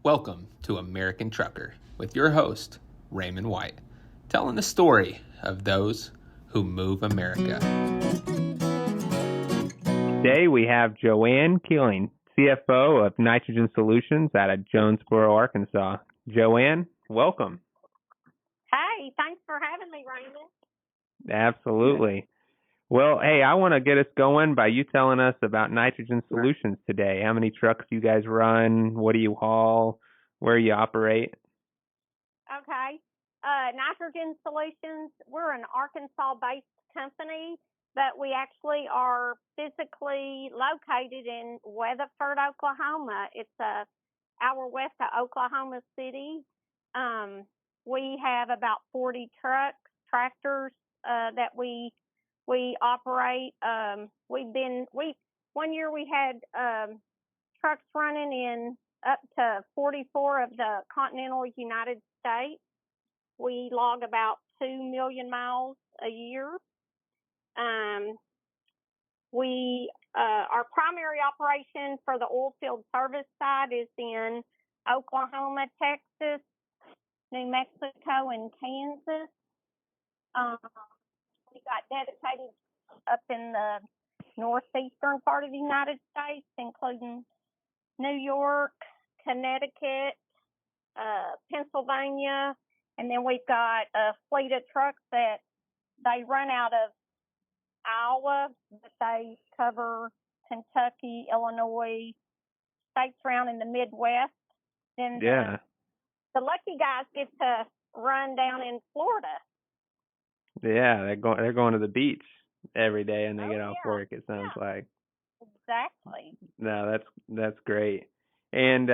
Welcome to American Trucker with your host, Raymond White, telling the story of those who move America. Today we have Joanne Khilling, CFO of Nitrogen Solutions out of Jonesboro, Arkansas. Joanne, welcome. Hey, thanks for having me, Raymond. Absolutely. Well, hey, I want to get us going by you telling us about Nitrogen Solutions today. How many trucks you guys run? What do you haul? Where you operate? Okay. Nitrogen Solutions, we're an Arkansas-based company, but we actually are physically located in Weatherford, Oklahoma. It's an hour west of Oklahoma City. We have about 40 trucks, tractors that we operate. One year we had trucks running in up to 44 of the continental United States. We log about 2 million miles a year. Our primary operation for the oil field service side is in Oklahoma, Texas, New Mexico, and Kansas. We got dedicated up in the northeastern part of the United States, including New York, Connecticut, Pennsylvania, and then we've got a fleet of trucks that they run out of Iowa, but they cover Kentucky, Illinois, states around in the Midwest. And the lucky guys get to run down in Florida. Yeah, they're going to the beach every day and they get off work, it sounds like. Exactly. No, that's great. And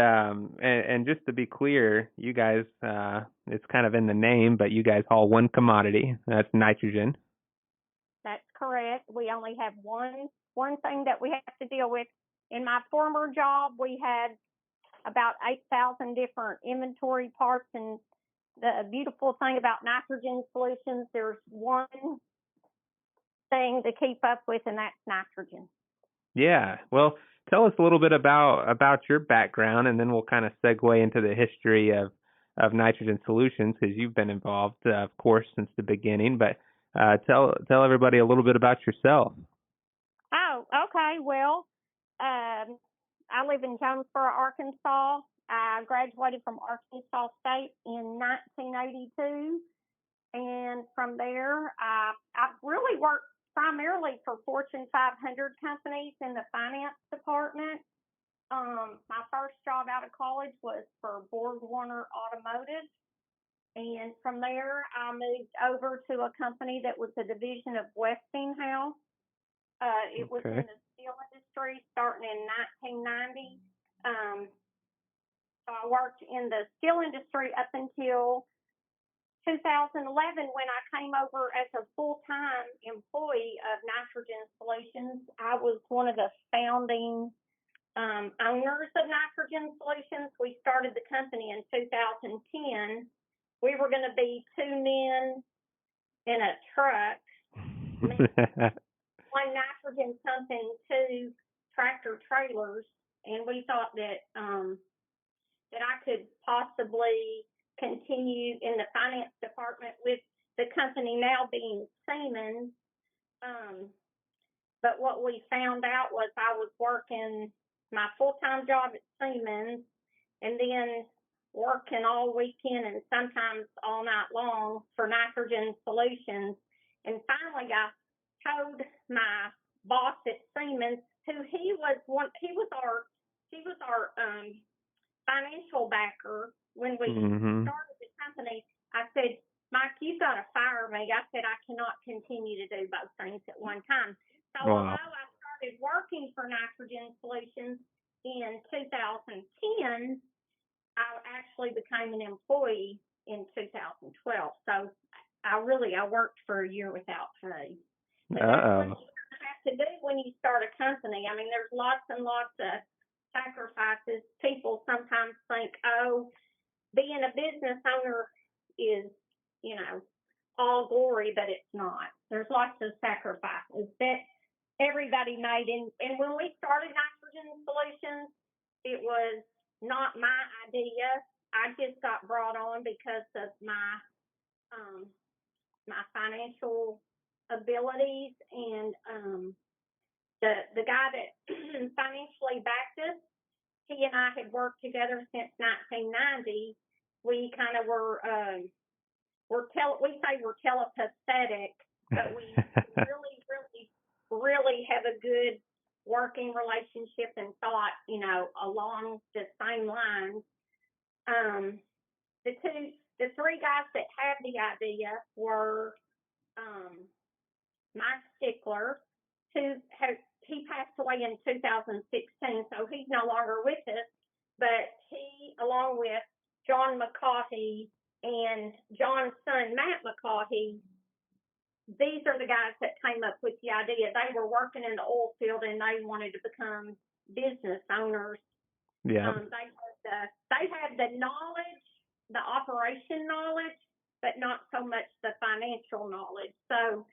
just to be clear, you guys, it's kind of in the name, but you guys haul one commodity. That's nitrogen. That's correct. We only have one thing that we have to deal with. In my former job, we had about 8,000 different inventory parts, and the beautiful thing about Nitrogen Solutions, there's one thing to keep up with, and that's nitrogen. Yeah. Well, tell us a little bit about your background, and then we'll kind of segue into the history of Nitrogen Solutions, because you've been involved, of course, since the beginning. But tell everybody a little bit about yourself. Oh, okay. Well, I live in Jonesboro, Arkansas. I graduated from Arkansas State in 1982, and from there, I really worked primarily for Fortune 500 companies in the finance department. My first job out of college was for BorgWarner Automotive, and from there, I moved over to a company that was a division of Westinghouse. It was in the steel industry starting in 1990. So I worked in the steel industry up until 2011 when I came over as a full-time employee of Nitrogen Solutions. I was one of the founding owners of Nitrogen Solutions. We started the company in 2010. We were going to be two men in a truck, one nitrogen pump and two tractor trailers, and we thought that that I could possibly continue in the finance department with the company now being Siemens. But what we found out was I was working my full-time job at Siemens and then working all weekend and sometimes all night long for Nitrogen Solutions. And finally, I told my boss at Siemens, who he was our financial backer when we started the company. I said, Mike, you've got to fire me. I said, I cannot continue to do both things at one time. So although I started working for Nitrogen Solutions in 2010, I actually became an employee in 2012. So I worked for a year without pay. But that's what you have to do when you start a company. I mean, there's lots and lots of sacrifices. People sometimes think, oh, being a business owner is, all glory, but it's not. There's lots of sacrifices that everybody made. And when we started Nitrogen Solutions, it was not my idea. I just got brought on because of my financial abilities, and the guy that financially backed us, he and I had worked together since 1990. We kind of we say we're telepathetic, but we really have a good working relationship and thought, along the same lines. The three guys that had the idea were Mike Stickler, he passed away in 2016, so he's no longer with us. But he, along with John McCaughey and John's son Matt McCaughey, these are the guys that came up with the idea. They were working in the oil field and they wanted to become business owners. Yeah. They had the knowledge, the operation knowledge, but not so much the financial knowledge. So,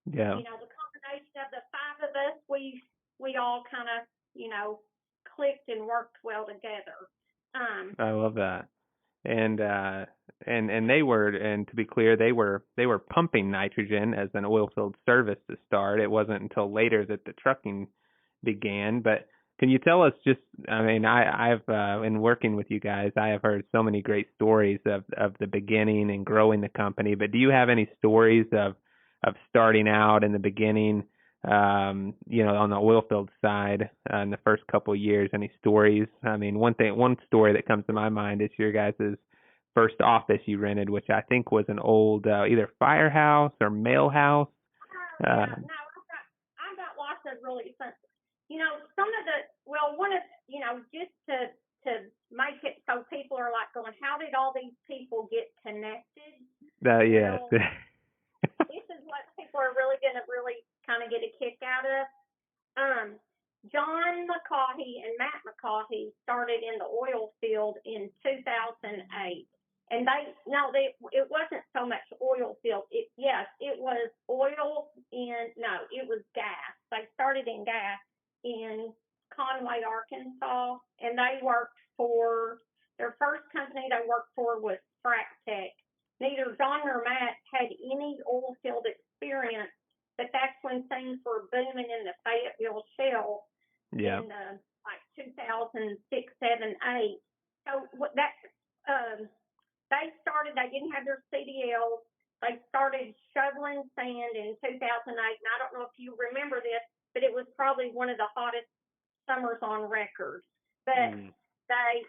yeah, the combination of the five of us, we all kind of, clicked and worked well together. I love that. And they were, and to be clear, they were pumping nitrogen as an oil field service to start. It wasn't until later that the trucking began. But can you tell us just, I mean, I've in working with you guys, I have heard so many great stories of the beginning and growing the company. But do you have any stories of starting out in the beginning, on the oil field side in the first couple of years? Any stories? I mean, one story that comes to my mind is your guys' first office you rented, which I think was an old either firehouse or mail house. No, I've got lots of really fun. Some of one of, just to make it so people are like going, how did all these people get connected? Yeah. This is what people are really going to kind of get a kick out of. John McCaughey and Matt McCaughey started in the oil field in 2008. And it wasn't so much oil field. It was oil it was gas. They started in gas in Conway, Arkansas, and they worked for, their first company they worked for was Frac Tech. Neither John nor Matt had any oil field experience, but that's when things were booming in the Fayetteville Shale in 2006, 7, 8. So they didn't have their CDLs. They started shoveling sand in 2008, and I don't know if you remember this, but it was probably one of the hottest summers on record. But they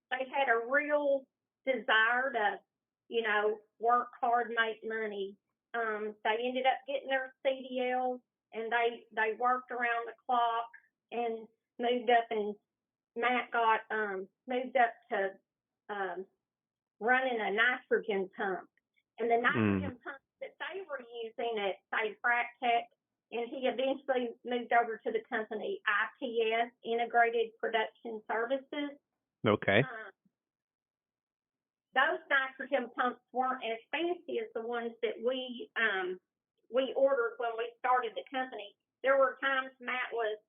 had a real desire to, work hard, make money. They ended up getting their CDLs, and they worked around the clock and moved up, and Matt got moved up to running a nitrogen pump. And the nitrogen pump that they were using at, say, Frac Tech, and he eventually moved over to the company IPS, Integrated Production Services. Okay. Those nitrogen pumps weren't as fancy as the ones that we ordered when we started the company. There were times Matt was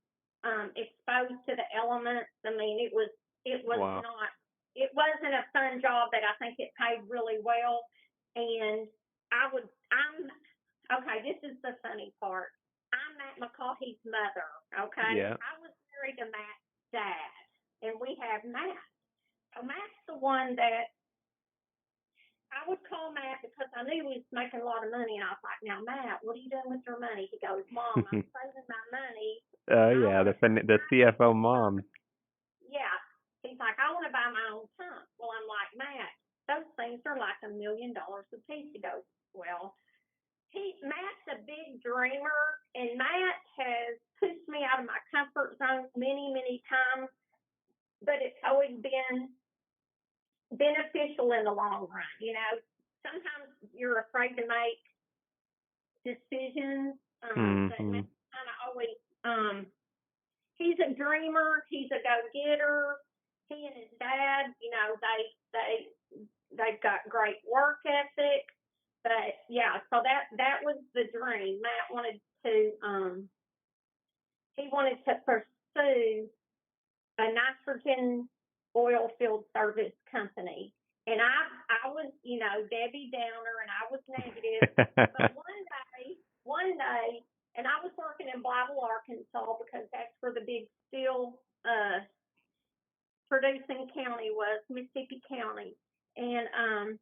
exposed to the elements. I mean, it was wow. it wasn't a fun job, but I think it paid really well. And this is the funny part. I'm Matt McCaughey's mother, okay? Yeah. I was married to Matt's dad, and we have Matt. So Matt's the one that I would call Matt because I knew he was making a lot of money, and I was like, now, Matt, what are you doing with your money? He goes, Mom, I'm saving my money. The CFO mom. Yeah. He's like, I want to buy my own pump. Well, I'm like, Matt, those things are like $1 million a piece. He goes, well, Matt's a big dreamer, and Matt has pushed me out of my comfort zone many, many times, but it's always been beneficial in the long run. Sometimes you're afraid to make decisions, but Matt's kind of always, he's a dreamer, he's a go-getter. He and his dad, they've got great work ethic. But yeah, so that was the dream. Matt wanted to pursue a nitrogen oil field service company. And I was, Debbie Downer, and I was negative. But one day, and I was working in Blytheville, Arkansas, because that's where the big steel producing county was, Mississippi County. And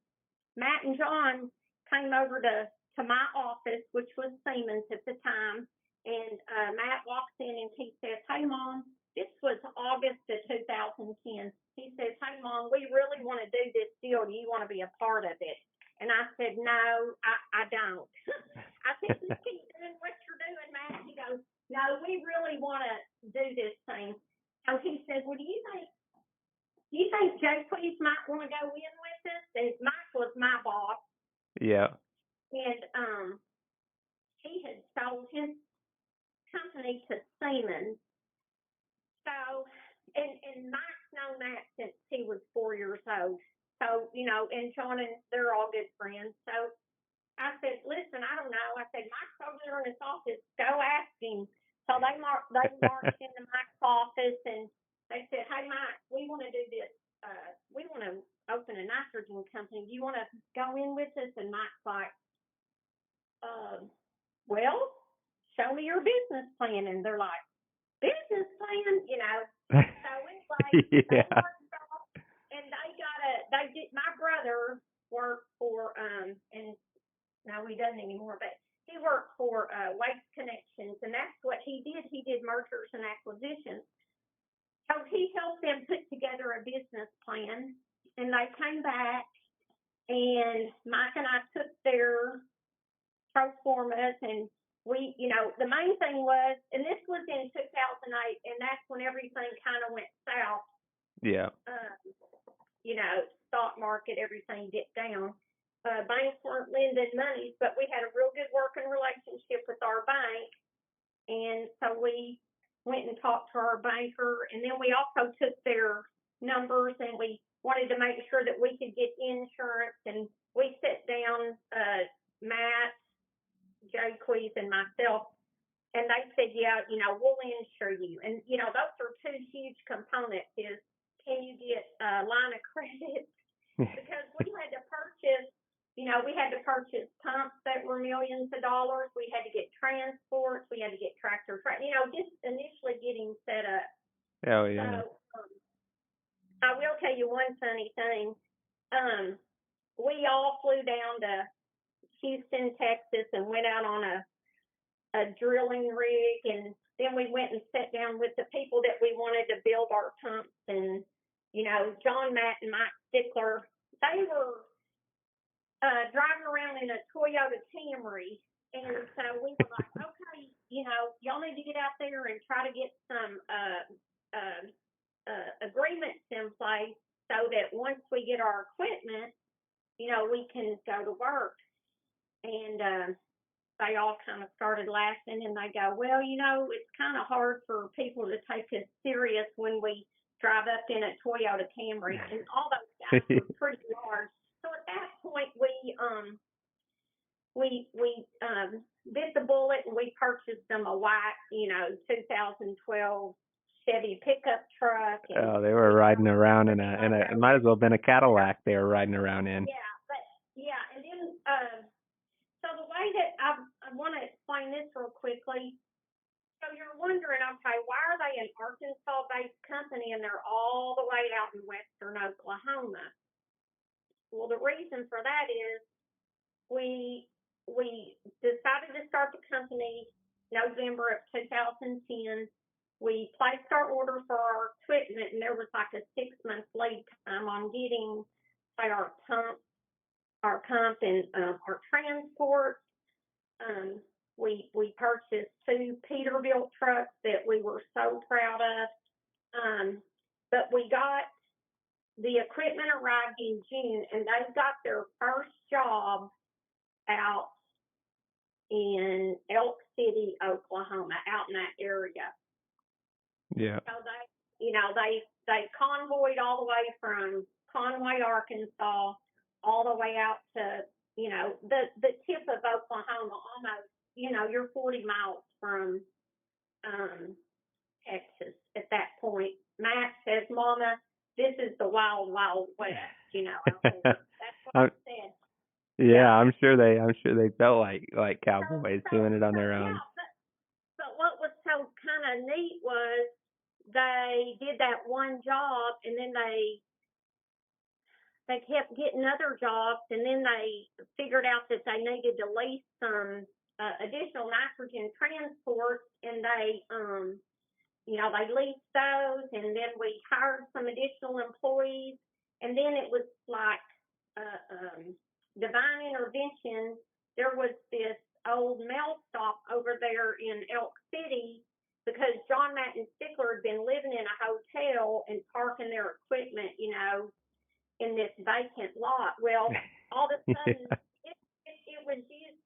Matt and John came over to my office, which was Siemens at the time. And Matt walks in and he says, "Hey, Mom," this was August of 2010. He says, "Hey, Mom, we really want to do this deal. Do you want to be a part of it?" And I said, "No, I don't." I said, "Just keep doing what you're doing, Matt." He goes, "No, we really want to do this thing." So he says, "Well, do you think Jacques might want to go in with us?" And Mike was my boss. Yeah. And he had sold his company to Siemens. So, and Mike's known that since he was 4 years old. So, and John and they're all good friends. So I said, "Listen, I don't know." I said, "Mike's over there in his office. Go ask him." So they marched into Mike's office and they said, "Hey, Mike, we want to do this. We want to open a nitrogen company. Do you want to go in with us?" And Mike's like, "Well, show me your business plan." And they're like, "Business plan?" So anyway, Yeah. they worked off, and my brother worked for, and no, he doesn't anymore, but he worked for Waste Connections, and that's what he did. He did mergers and acquisitions. So he helped them put together a business plan, and they came back, and Mike and I took their pro formas, and we, the main thing was, and this was in 2008, and that's when everything kind of went south. Yeah. Stock market, everything dipped down. Banks weren't lending money, but we had a real good working relationship with our bank. And so we went and talked to our banker, and then we also took their numbers, and we wanted to make sure that we could get insurance. And we sat down, Matt, Jacques, and myself, and they said, "Yeah, we'll insure you." And, those are two huge components is, can you get a line of credit? Because we had to purchase pumps that were millions of dollars. We had to get transports. We had to get tractors, just initially getting set up. Oh, yeah. So I will tell you one funny thing. We all flew down to Houston, Texas, and went out on a drilling rig, and then we went and sat down with the people that we wanted to build our pumps, and John, Matt, and Mike Stickler, they were driving around in a Toyota Camry, and so we were like, "Okay, y'all need to get out there and try to get some agreements in place so that once we get our equipment, we can go to work." And they all kind of started laughing, and they go, "Well, it's kind of hard for people to take us serious when we drive up in a Toyota Camry." And all those guys were pretty large. So at that point, we bit the bullet, and we purchased them a white, 2012 Chevy pickup truck. And, they were riding around in a it might as well have been a Cadillac they were riding around in. Yeah, and then so the way that I want to explain this real quickly. So you're wondering, okay, why are they an Arkansas-based company and they're all the way out in western Oklahoma? Well, the reason for that is we decided to start the company November of 2010. We placed our order for our equipment, and there was like a 6-month lead time on getting, say, our pump and our transport. We purchased 2 Peterbilt trucks that we were so proud of. But the equipment arrived in June, and they got their first job out in Elk City, Oklahoma, out in that area. Yeah. So they convoyed all the way from Conway, Arkansas, all the way out to, the tip of Oklahoma, almost, you're 40 miles from Texas at that point. Matt says, "Mama, this is the wild, wild west, out there. That's what I said. Yeah, I'm sure they felt like cowboys doing it on their own. Yeah, but what was so kind of neat was they did that one job, and then they kept getting other jobs, and then they figured out that they needed to lease some additional nitrogen transports, and they they leased those, and then we hired some additional employees, and then it was like divine intervention. There was this old mail stop over there in Elk City because John Matthew Stickler had been living in a hotel and parking their equipment, in this vacant lot. Well, all of a sudden,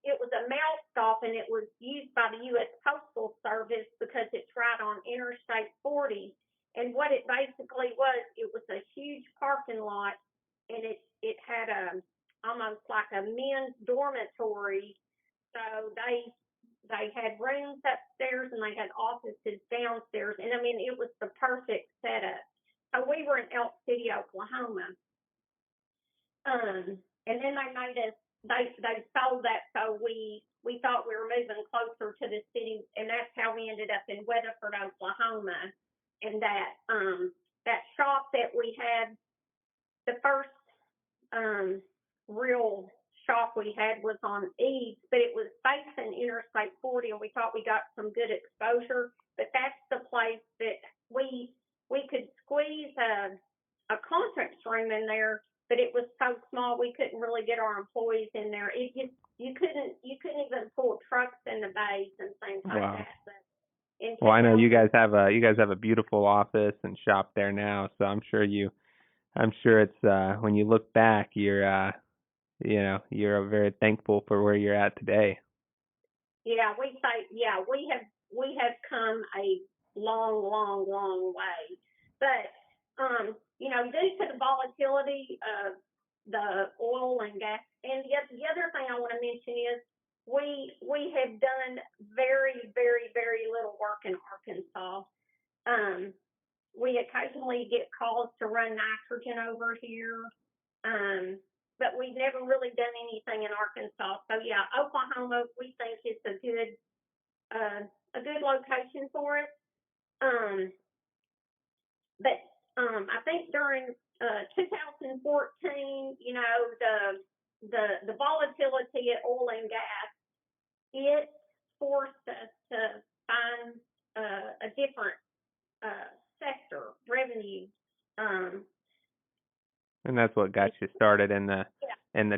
it was a mail stop, and it was used by the U.S. Postal Service because it's right on Interstate 40. And what it basically was, it was a huge parking lot, and it had almost like a men's dormitory. So they had rooms upstairs, and they had offices downstairs. And I mean, it was the perfect setup. So we were in Elk City, Oklahoma. And then they sold that, so we thought we were moving closer to the city, and that's how we ended up in Weatherford, Oklahoma. And that shop that we had, the first real shop we had was on Eads, but it was facing Interstate 40, and we thought we got some good exposure. But that's the place that we could squeeze a conference room in there, but it was so small we couldn't really get our employees in there. You couldn't even pull trucks in the bays and things like that. But well, I know you guys have a beautiful office and shop there now, so I'm sure it's when you look back, you're very thankful for where you're at today. Yeah, we have come a long, long, long way. But due to the volatility of the oil and gas, and the other thing I want to mention is we have done very, very, very little work in Arkansas. We occasionally get calls to run nitrogen over here, but we've never really done anything in Arkansas. So yeah, Oklahoma we think is a good location for us. But I think during 2014, the volatility at oil and gas, it forced us to find a different sector revenue. And that's what got you started in the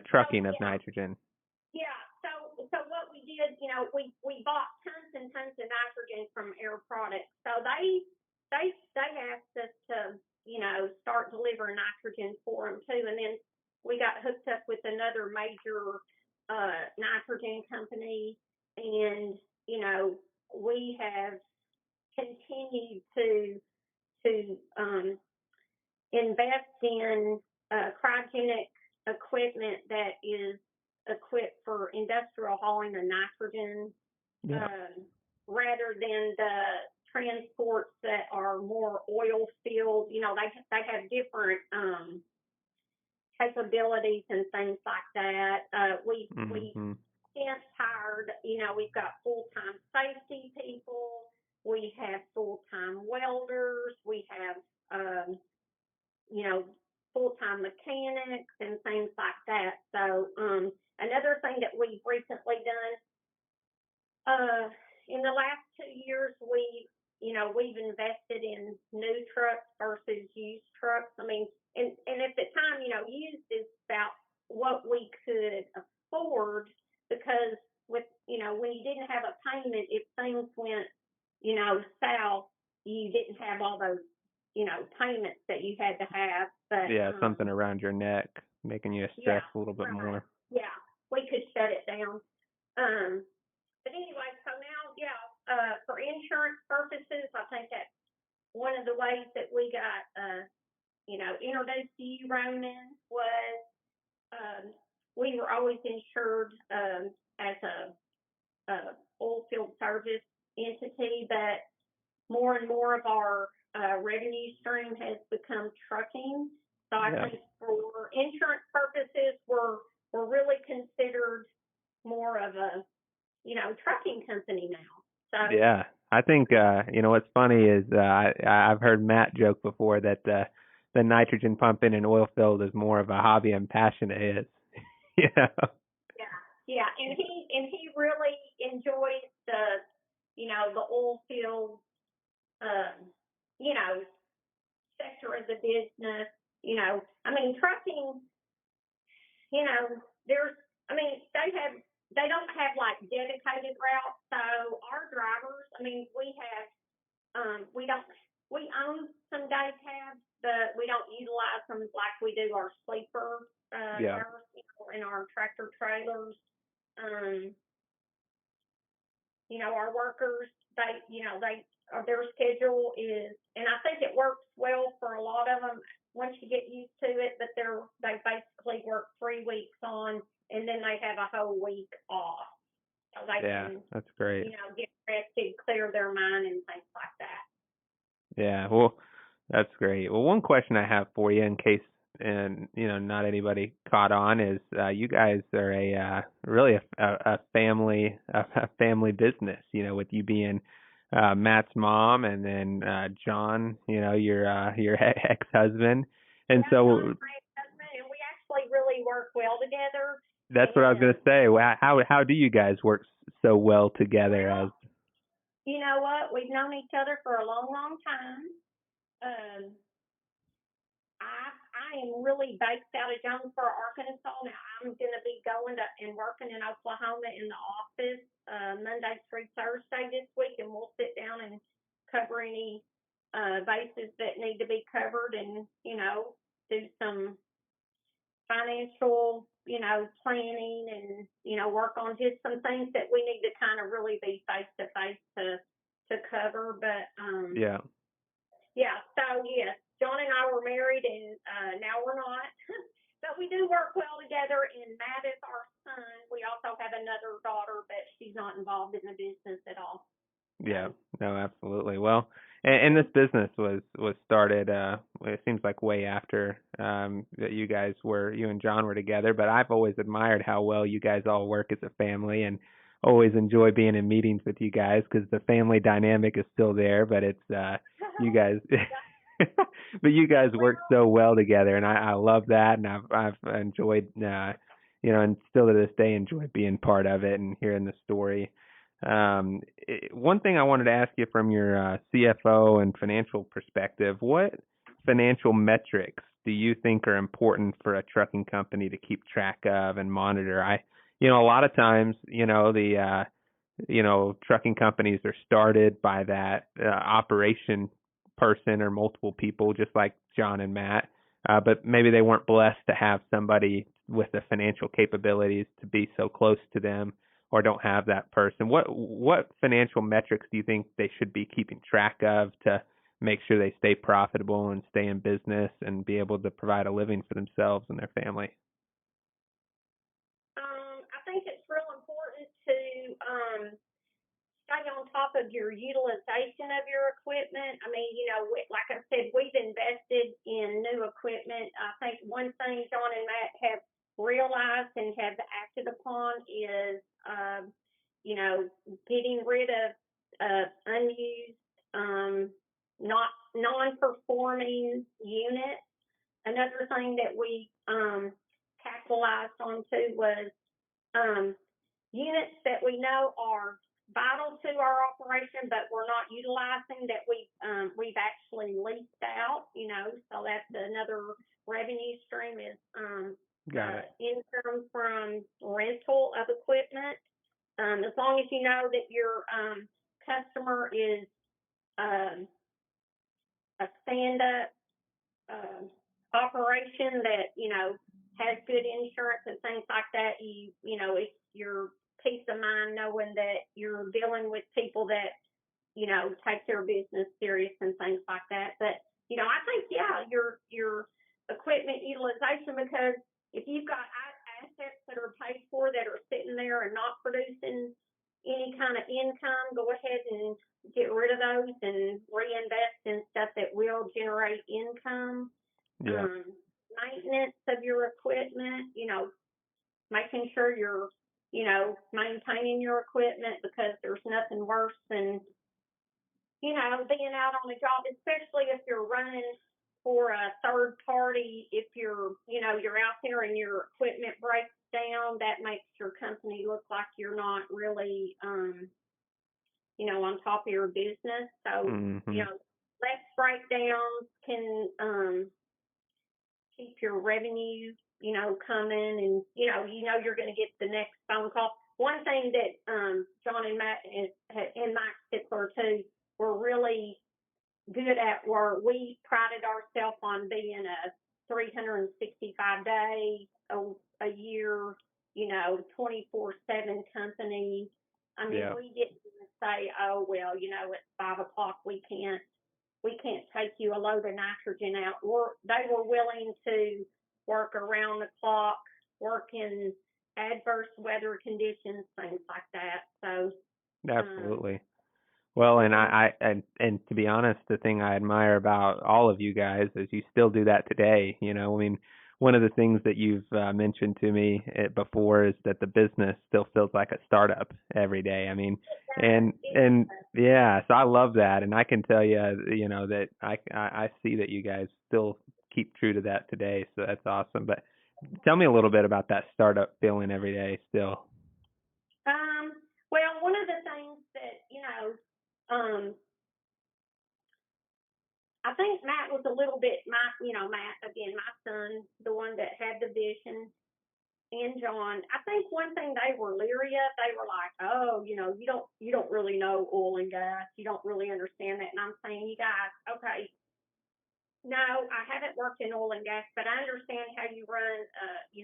trucking of nitrogen. Yeah. So what we did, we bought tons and tons of nitrogen from Air Products. So they asked us to, start delivering nitrogen for them too. And then we got hooked up with another major nitrogen company, and we have continued to invest in cryogenic equipment that is equipped for industrial hauling of nitrogen, rather than the transports that are more oil filled. They have different capabilities and things like that. We since hired, we've got full-time safety people, we have full-time welders, we have full-time mechanics and things like that. So another thing that we've recently done in the last 2 years, we've invested in new trucks versus used trucks. I mean, and at the time, used is about what we could afford, because with when you didn't have a payment, if things went south, you didn't have all those payments that you had to have. But something around your neck making you stress a little bit more. Yeah, we could shut it down. But anyway, so now, for insurance purposes, I think that's one of the ways that we got introduced to you, Ronan, was we were always insured as a oil field service entity, but more and more of our revenue stream has become trucking. So I Yeah. think for insurance purposes, we're really considered more of a, trucking company now. So Yeah. I think what's funny is I've heard Matt joke before that the nitrogen pumping and oil field is more of a hobby and passion of his. yeah, and he really enjoys the oil field, you know, sector of the business. I mean, trucking, there's, I mean, they don't have like dedicated routes. So our drivers, I mean, we own some day cabs, but we don't utilize them like we do our sleeper Yeah. drivers, in our tractor trailers. Our workers, their schedule is, and I think it works well for a lot of them once you get used to it, but they basically work 3 weeks on, and then they have a whole week off. So they can, that's great. get rested, clear their mind, and things like that. Yeah, well, that's great. Well, one question I have for you, in case not anybody caught on, is you guys are really a family business. With you being Matt's mom, and then John, your ex-husband, and Yeah, so John's my ex-husband, and we actually really work well together. that's what I was gonna say. How do you guys work so well together? Well, you know what? We've known each other for a long, long time. I am really based out of Jonesboro, Arkansas. Now I'm going to be going to and working in Oklahoma in the office Monday through Thursday this week, and we'll sit down and cover any bases that need to be covered, and do some financial planning, and work on just some things that we need to kind of really be face to face to cover. But Yeah. yeah, so yes, John and I were married, and now we're not. But we do work well together, and Matt is our son. We also have another daughter, but she's not involved in the business at all. Yeah, no, absolutely. Well, and this business was started, it seems like way after that you and John were together, but I've always admired how well you guys all work as a family, and always enjoy being in meetings with you guys, because the family dynamic is still there, but it's you guys but you guys work so well together, and I love that, and I've enjoyed and still to this day enjoy being part of it and hearing the story. One thing I wanted to ask you from your CFO and financial perspective, what financial metrics do you think are important for a trucking company to keep track of and monitor? A lot of times, the trucking companies are started by that operation person or multiple people, just like John and Matt, but maybe they weren't blessed to have somebody with the financial capabilities to be so close to them, or don't have that person. What financial metrics do you think they should be keeping track of to make sure they stay profitable and stay in business and be able to provide a living for themselves and their family? I think it's real important to stay on top of your utilization of your equipment. I mean, like I said, we've invested in new equipment. I think one thing John and Matt have realized and have acted upon is, getting rid of unused, not non-performing units. Another thing that we capitalized onto was units that we know are vital to our operation, but we're not utilizing, that we've actually leased out. So that's another revenue stream, is income from rental of equipment. As long as you know that your customer is a stand-up operation that has good insurance and things like that, it's your peace of mind knowing that you're dealing with people that take their business serious and things like that. But I think your equipment utilization, because if you've got assets that are paid for that are sitting there and not producing any kind of income, go ahead and get rid of those and reinvest in stuff that will generate income. Yeah. Maintenance of your equipment, making sure you're, maintaining your equipment, because there's nothing worse than, being out on the job, especially if you're running for a third party. If you're out there and your equipment breaks down, that makes your company look like you're not really, on top of your business. So, Mm-hmm. less breakdowns can keep your revenue, coming, and you're going to get the next phone call. One thing that John and Matt and Mike Stickler too were really good at were, we prided ourselves on being a 365 day a year, 24/7 company. I mean, Yeah. we didn't say, oh well, at 5 o'clock we can't take you a load of nitrogen out. They were willing to work around the clock, work in adverse weather conditions, things like that. So Absolutely. Well, and and to be honest, the thing I admire about all of you guys is you still do that today. I mean, one of the things that you've mentioned to me before is that the business still feels like a startup every day. I mean, and yeah, so I love that, and I can tell you, that I see that you guys still keep true to that today. So that's awesome. But tell me a little bit about that startup feeling every day still. Well, one of the things that, I think Matt was a little bit, Matt, again, my son, the one that had the vision, and John, I think one thing they were leery of, they were like, oh, you don't really know oil and gas. You don't really understand that. And I'm saying, you guys, okay, no, I haven't worked in oil and gas, but I understand how you run,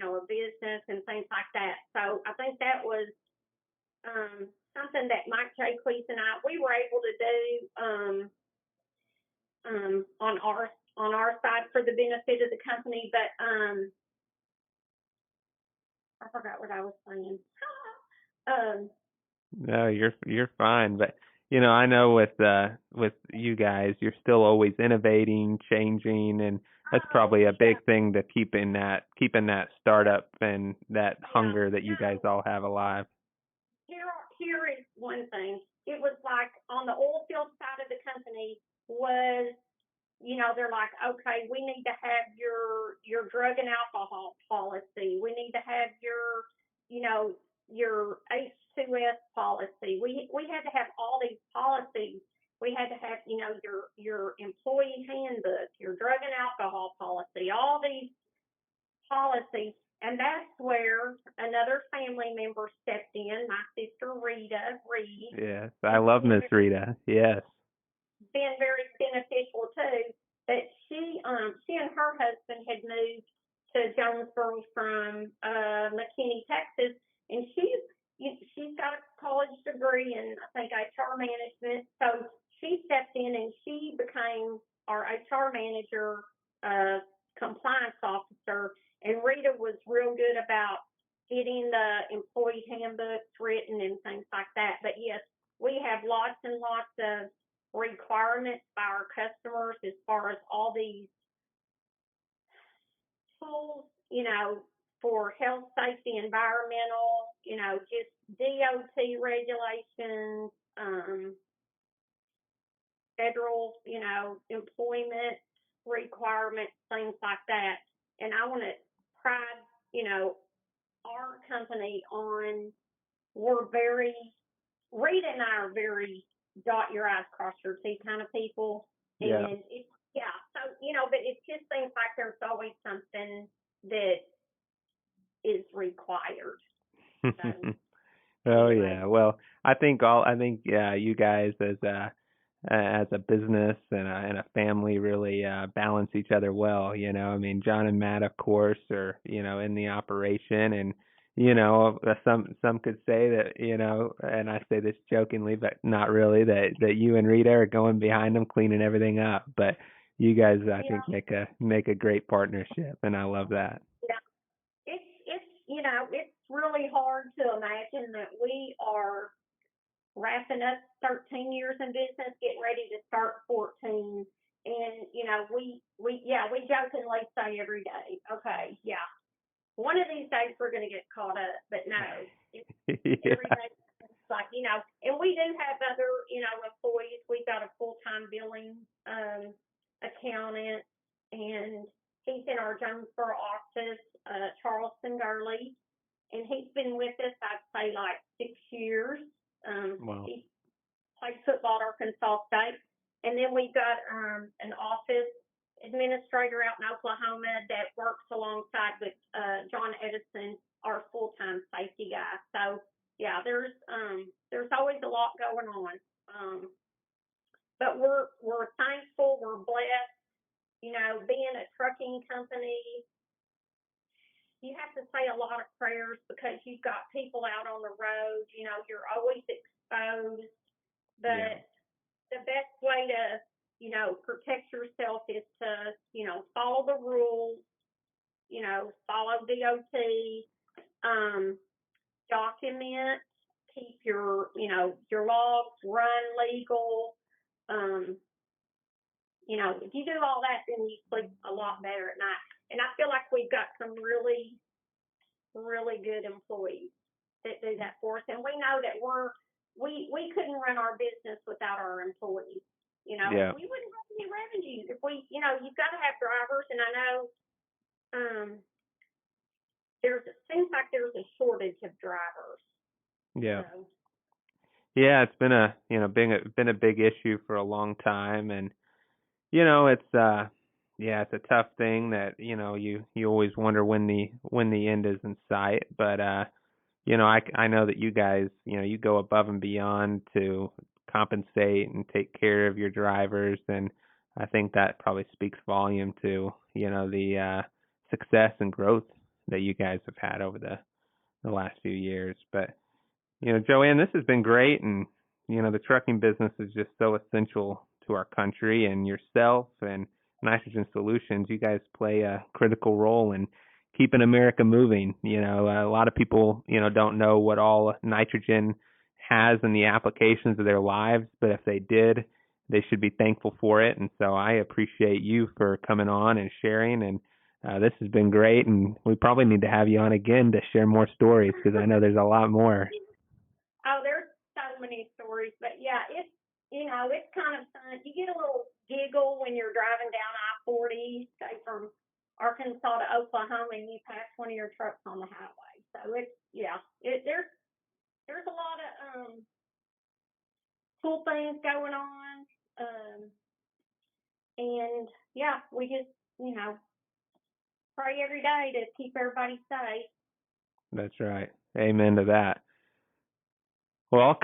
a business and things like that. So I think that was something that Mike J. Cleese and we were able to do on our side for the benefit of the company. But I forgot what I was saying. No, you're fine, but I know with you guys, you're still always innovating, changing, and that's probably a big thing to keeping that startup and that hunger that you guys all have alive. Here is one thing. It was like on the oil field side of the company was, they're like, okay, we need to have your drug and alcohol policy. We need to have your H2S policy. We had to have all these policies. We had to have, your employee handbook, your drug and alcohol policy, all these policies. And that's where another family member stepped in, my sister Rita Reed. Yes, I love Miss Rita. Yes. Been very beneficial too. That she and her husband had moved to Jonesboro from McKinney, Texas, and she's got a college degree in, I think, HR management. So she stepped in and she became our HR manager, compliance officer. And Rita was real good about getting the employee handbooks written and things like that. But yes, we have lots and lots of requirements by our customers as far as all these tools, for health, safety, environmental, just DOT regulations, federal, employment requirements, things like that. And I want to pride, our company on, Rita and I are very dot your I's, cross your T's kind of people. Yeah. And so, but it just seems like there's always something that is required. So, Oh anyway. yeah. Well, I think you guys as a business and a family really balance each other well. I mean, John and Matt, of course, are in the operation, and some could say that and I say this jokingly, but not really, that you and Rita are going behind them cleaning everything up. But you guys, I think, make a great partnership, and I love that. Yeah, it's really hard to imagine that we are wrapping up 13 years in business, getting ready to start 14. And, we jokingly say every day, okay, yeah, one of these days we're going to get caught up, but no, every day it's like, and we do have other, employees. We've got a full-time billing accountant, and he's in our Jonesboro office, Charleston Gurley, and he's been with us, I'd say, like 6 years. Wow. He played football at Arkansas State. And then we've got an office administrator out in Oklahoma that works alongside with John Edison, our full-time safety guy. So yeah, there's always a lot going on. But we're thankful, we're blessed. Being a trucking company, you have to say a lot of prayers because you've got people out on the road. You're always exposed, but the best way to protect yourself is to, follow the rules, follow DOT, document, keep your logs, run legal. If you do all that, then you sleep a lot better at night. And I feel like we've got some really, really good employees that do that for us. And we know that we couldn't run our business without our employees. We wouldn't have any revenue if we, you've got to have drivers. And I know it seems like there's a shortage of drivers. Yeah. So. Yeah, it's been a big issue for a long time, and it's a tough thing that you always wonder when the end is in sight, but I know that you guys you go above and beyond to compensate and take care of your drivers, and I think that probably speaks volume to the success and growth that you guys have had over the last few years. But Joanne, this has been great, and the trucking business is just so essential to our country, and yourself and Nitrogen Solutions, you guys play a critical role in keeping America moving. A lot of people, don't know what all nitrogen has in the applications of their lives, but if they did, they should be thankful for it. And so I appreciate you for coming on and sharing, and this has been great, and we probably need to have you on again to share more stories because I know there's a lot more. Oh, there's so many stories, but yeah, it's kind of fun. You get a little giggle when you're driving down I-40, say from Arkansas to Oklahoma, and you pass one of your trucks on the highway. So there's a lot of cool things going on, and yeah, we just pray every day to keep everybody safe. That's right. Amen to that. Well, I'll